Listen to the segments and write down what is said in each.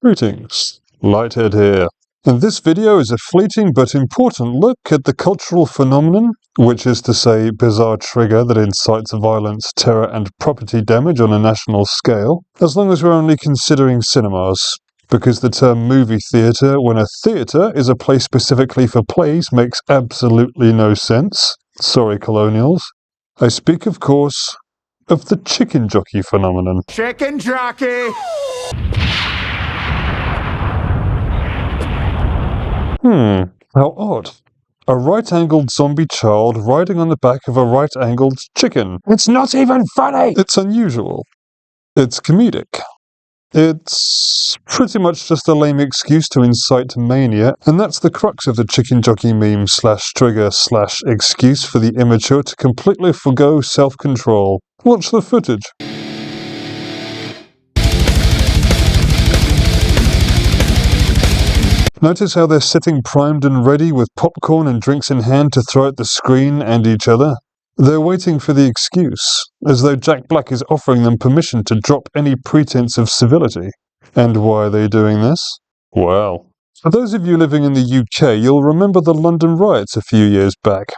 Greetings, Lighthead here. And this video is a fleeting but important look at the cultural phenomenon, which is to say bizarre trigger that incites violence, terror and property damage on a national scale, as long as we're only considering cinemas. Because the term movie theatre, when a theatre is a place specifically for plays, makes absolutely no sense. Sorry, colonials. I speak, of course, of the chicken jockey phenomenon. Chicken jockey! How odd. A right-angled zombie child riding on the back of a right-angled chicken. It's not even funny! It's unusual. It's comedic. It's pretty much just a lame excuse to incite mania, and that's the crux of the chicken jockey meme / trigger / excuse for the immature to completely forgo self-control. Watch the footage. Notice how they're sitting primed and ready with popcorn and drinks in hand to throw at the screen and each other? They're waiting for the excuse, as though Jack Black is offering them permission to drop any pretense of civility. And why are they doing this? Well, for those of you living in the UK, you'll remember the London riots a few years back.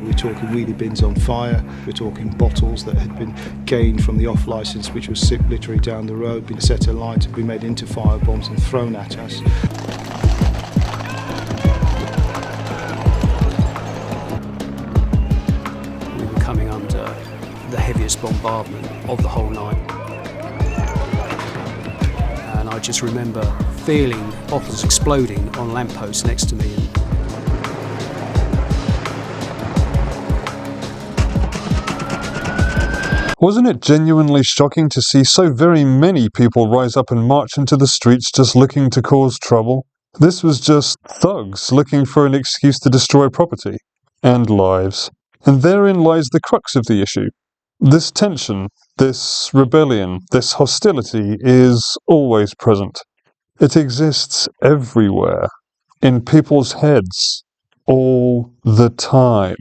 We're talking wheelie bins on fire, we're talking bottles that had been gained from the off-licence which was sipped literally down the road, been set alight, been made into firebombs and thrown at us. We were coming under the heaviest bombardment of the whole night. And I just remember feeling bottles exploding on lampposts next to me. Wasn't it genuinely shocking to see so very many people rise up and march into the streets just looking to cause trouble? This was just thugs looking for an excuse to destroy property and lives. And therein lies the crux of the issue. This tension, this rebellion, this hostility is always present. It exists everywhere, in people's heads, all the time.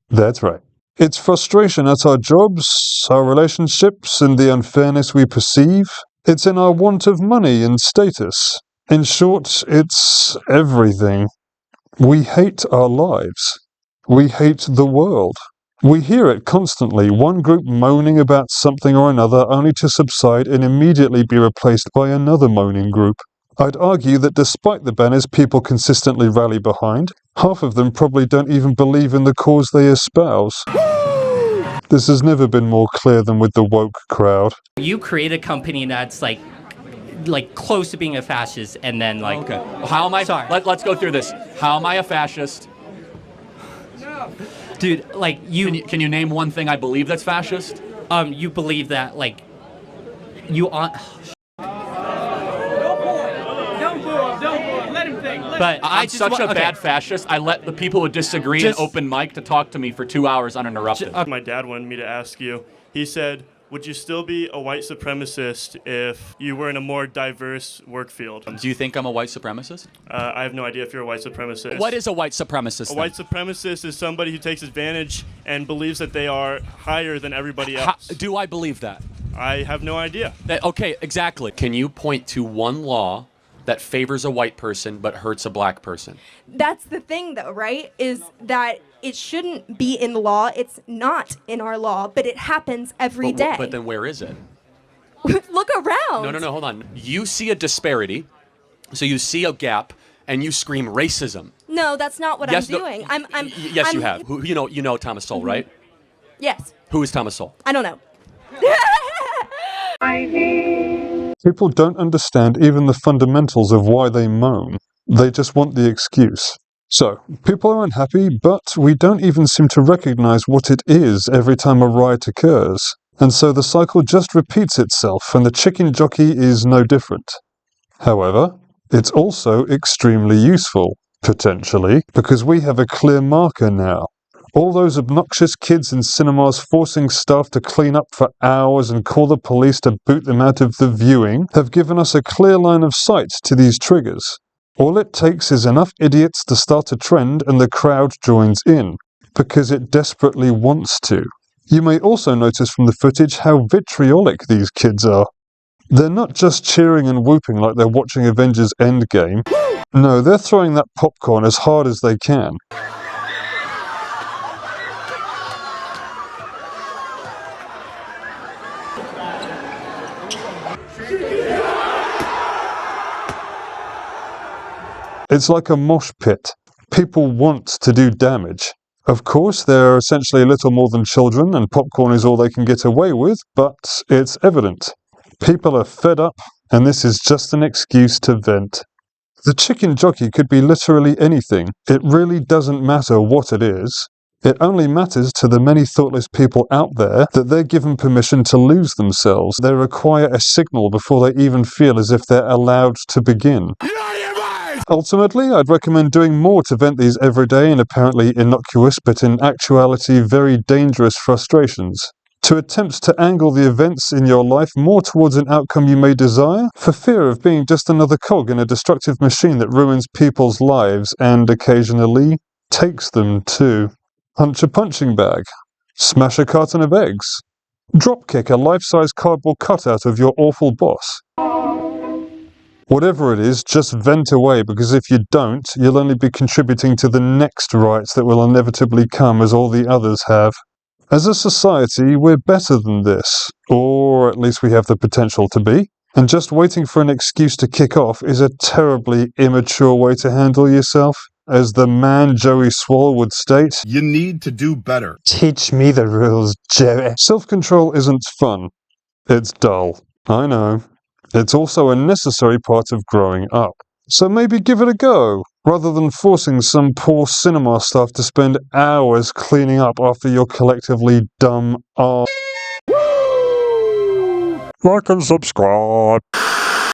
That's right. It's frustration at our jobs, our relationships, and the unfairness we perceive. It's in our want of money and status. In short, it's everything. We hate our lives. We hate the world. We hear it constantly, one group moaning about something or another only to subside and immediately be replaced by another moaning group. I'd argue that despite the banners people consistently rally behind, half of them probably don't even believe in the cause they espouse. This has never been more clear than with the woke crowd. You create a company that's like close to being a fascist, and then like... Okay. How am I... Sorry. Let's go through this. How am I a fascist? Dude, like you... Can you name one thing I believe that's fascist? You believe that, like, you on... But I'm such a bad fascist, I let the people who disagree in open mic to talk to me for 2 hours uninterrupted. My dad wanted me to ask you, he said, would you still be a white supremacist if you were in a more diverse work field? Do you think I'm a white supremacist? I have no idea if you're a white supremacist. What is a white supremacist then? A white supremacist is somebody who takes advantage and believes that they are higher than everybody else. Do I believe that? I have no idea. Okay, exactly. Can you point to one law that favors a white person but hurts a black person? That's the thing, though, right? Is that it shouldn't be in law. It's not in our law, but it happens every day. But then where is it? Look around. No, hold on. You see a disparity, so you see a gap, and you scream racism. No, that's not what I'm doing. You have. You know Thomas Sowell, right? Yes. Who is Thomas Sowell? I don't know. People don't understand even the fundamentals of why they moan. They just want the excuse. So, people are unhappy, but we don't even seem to recognize what it is every time a riot occurs. And so the cycle just repeats itself, and the chicken jockey is no different. However, it's also extremely useful, potentially, because we have a clear marker now. All those obnoxious kids in cinemas forcing staff to clean up for hours and call the police to boot them out of the viewing have given us a clear line of sight to these triggers. All it takes is enough idiots to start a trend and the crowd joins in, because it desperately wants to. You may also notice from the footage how vitriolic these kids are. They're not just cheering and whooping like they're watching Avengers Endgame. No, they're throwing that popcorn as hard as they can. It's like a mosh pit. People want to do damage. Of course, they're essentially little more than children, and popcorn is all they can get away with, but it's evident. People are fed up, and this is just an excuse to vent. The chicken jockey could be literally anything. It really doesn't matter what it is. It only matters to the many thoughtless people out there that they're given permission to lose themselves. They require a signal before they even feel as if they're allowed to begin. Ultimately, I'd recommend doing more to vent these everyday and apparently innocuous, but in actuality very dangerous frustrations. To attempt to angle the events in your life more towards an outcome you may desire, for fear of being just another cog in a destructive machine that ruins people's lives and occasionally takes them too. Punch a punching bag. Smash a carton of eggs. Dropkick a life-size cardboard cutout of your awful boss. Whatever it is, just vent away, because if you don't, you'll only be contributing to the next riots that will inevitably come as all the others have. As a society, we're better than this, or at least we have the potential to be, and just waiting for an excuse to kick off is a terribly immature way to handle yourself. As the man Joey Swallow would state, You need to do better. "Teach me the rules, Joey." Self-control isn't fun. It's dull. I know. It's also a necessary part of growing up. So maybe give it a go, rather than forcing some poor cinema staff to spend hours cleaning up after your collectively dumb ass. Like and subscribe.